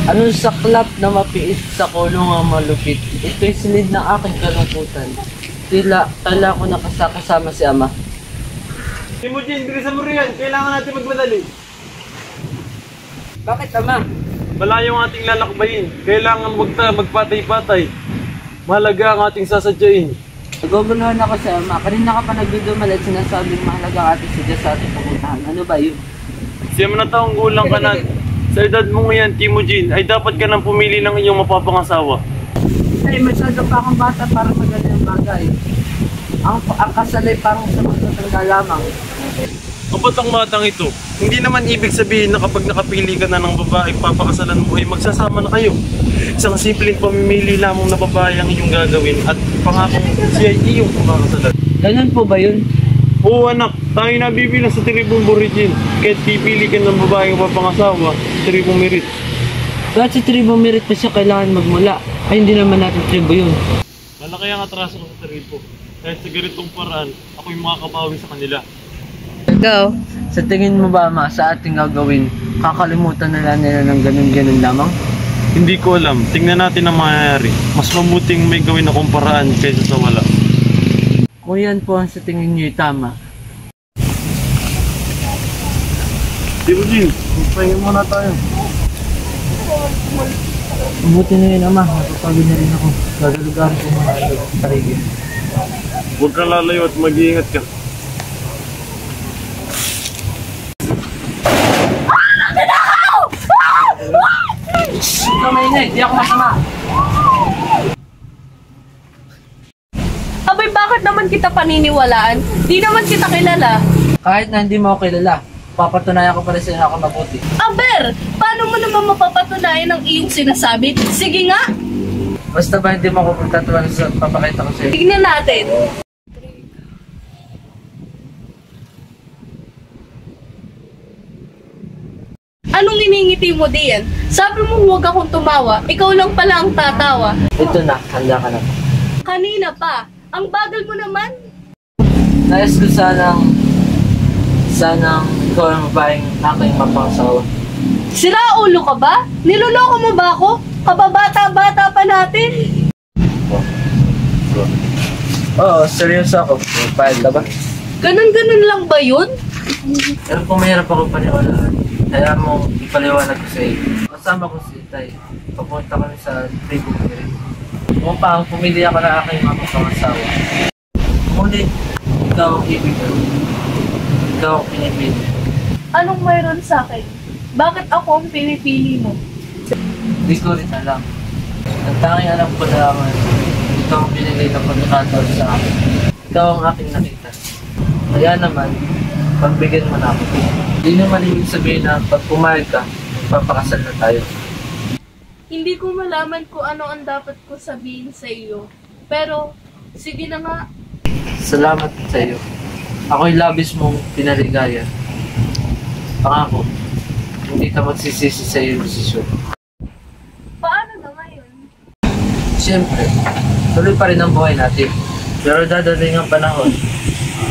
Anong saklap na mapiit sa kulong ang malupit? Ito'y silid ng aking kalungkutan. Tala ko nakasama si Ama. Timujin, bilisan mo riyan. Kailangan natin magmadali. Bakit, Ama? Malayo ang ating lalakbayin. Kailangan magpatay-patay. Mahalaga ang ating sasadyain. Naguguluhan ako sa Ama. Kanina ka pa nagdudumal at sinasabing mahalaga ang ating sadya sa ating pupuntahan. Ano ba yun? 7 na taong gulang ka na. Sa edad mo ngayon, Timujin, ay dapat ka nang pumili ng iyong mapapangasawa. Ay, masyado pa akong bata para magaling ang bagay. Ang kasal ay parang sa matatanda lamang. Kapag ang batang ito, hindi naman ibig sabihin na kapag nakapili ka na ng babae papakasalan mo ay magsasama na kayo. Isang simpleng pamimili lamang na babae ang iyong gagawin at pangakong siya ay iyong papakasalan. Ganun po ba yun? Oo anak, tayo nabibilang sa tribong Borijin. Kahit pipili ka ng babae ng papangasawa, tribong Merit. Kahit sa tribo Merit pa siya kailangan magmula, ay hindi naman natin tribo yun. Malaki ang atraso ko sa tribo. Kahit sa ganitong paraan, ako'y makakabawi sa kanila. Ikaw, sa tingin mo ba Ma, sa ating gagawin, kakalimutan nila ng ganun-ganun lamang? Hindi ko alam, tingnan natin ang mangyayari. Mas mabuting may gawin akong paraan kaysa sa wala. Kung yan po ang sa tingin niyo'y tama. Timujin, magpahinga muna tayo. Mabuti na yun, Ama. Matutagin na rin ako. Gagalugahan ko mga tarigin. Huwag ka lalayo at mag-iingat ka. Ikaw mainit, di ako masama. Abay, bakit naman kita paniniwalaan? Di naman kita kilala. Kahit na hindi mo ako kilala, papatunayan ko pala sa inyo ako mabuti. Aber, paano mo naman mapapatunayan ang iyong sinasabi? Sige nga, Basta ba hindi mo ako pagtatuan sa papakita ko sa'yo? tignan natin. Anong iningiti mo diyan? Sabi mo huwag akong tumawa, ikaw lang pala ang tatawa. Ito na, handa ka na. Kanina pa, ang bagal mo naman. Nais ko sanang ikaw ang babaeng aking mapangasawa. Sira ulo ka ba? Niloloko mo ba ako? Kababata-bata pa natin. Oo, seryoso ako. Pahal ka ba? Ganun-ganun lang ba yun? Pero kung mahirap ako paniwalaan, kaya mo ipaliwanag ko sa iyo. Kasama ko si Tay. Papunta kami sa tribo ko rin. Upang pumili ako na aking mapapangasawa. Ngunit, ikaw ang ibig ko. Ikaw ang pinipili. Anong mayroon sa akin? Bakit ako ang pinipili mo? Hindi ko rin alam. Ang tanging alam ko na naman, ikaw ang pinili ng pagkakataon sa akin. Ikaw ang aking nakita. Kaya naman, pagbigyan mo na ako. Hindi naman ibig sabihin na pag pumayag ka, papakasal na tayo. Hindi ko malaman kung ano ang dapat ko sabihin sa iyo. Pero, sige na nga. Salamat sa iyo. Ako'y labis mong pinaligaya. Pangako, hindi ka magsisisi sa iyong desisyon. Paano na ngayon? Siyempre, tuloy pa rin ang buhay natin. Pero dadating ang panahon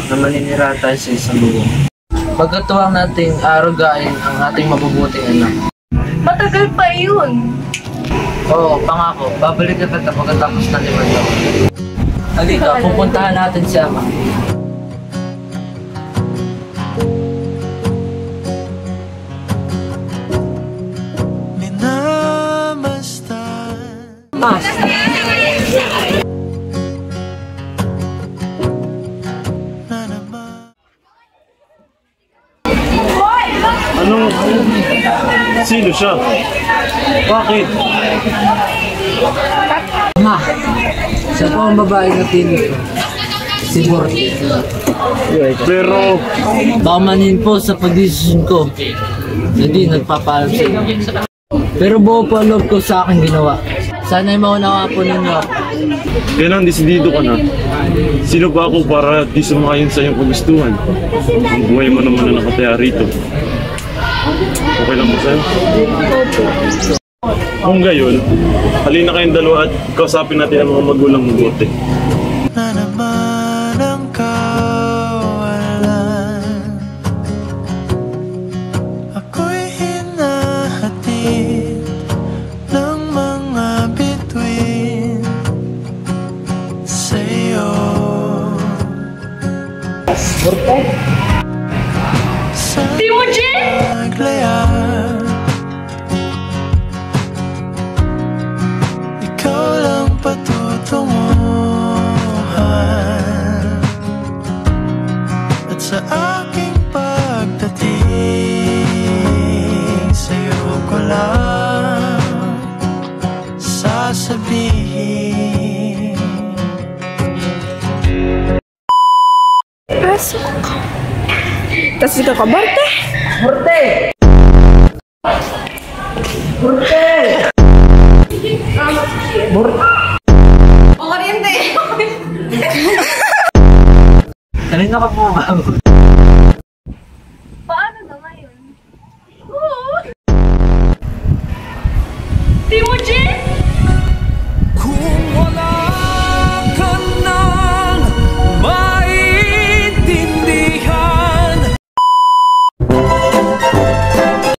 na maninira tayo sa isang bubong. Pagkatuwang nating arugain ang ating mabubuting anak. Matagal pa yun. Oo, pangako, babalik na kita pagkatapos ng 5 taon. Halika, pupuntahan natin si Ama. Mas, Anong? Sino siya? Bakit? Ma, siya po ang babae na pinili ko. Si Borte. Pero, Baka manin po sa pagdesisyon ko. Hindi nagpapaalam sa inyo. Pero buo po ang loob ko sa aking ginawa. Sana'y maunawa po ninyo. kailang desidido ka na. Sino ba ako para di sumayon sa iyong kagustuhan? Ang buhay mo naman na nakataya rito. Okay lang ba sa'yo? Kung gayon, halina kayong dalawa at kausapin natin ang mga magulang mabuti. Na naman ang kawalan, ako'y hinahatid sasabihin. Pasok. Tapos ikaw ka, Borte. O, kuryente! Kanina ka po ba? Paano na ngayon? Oo!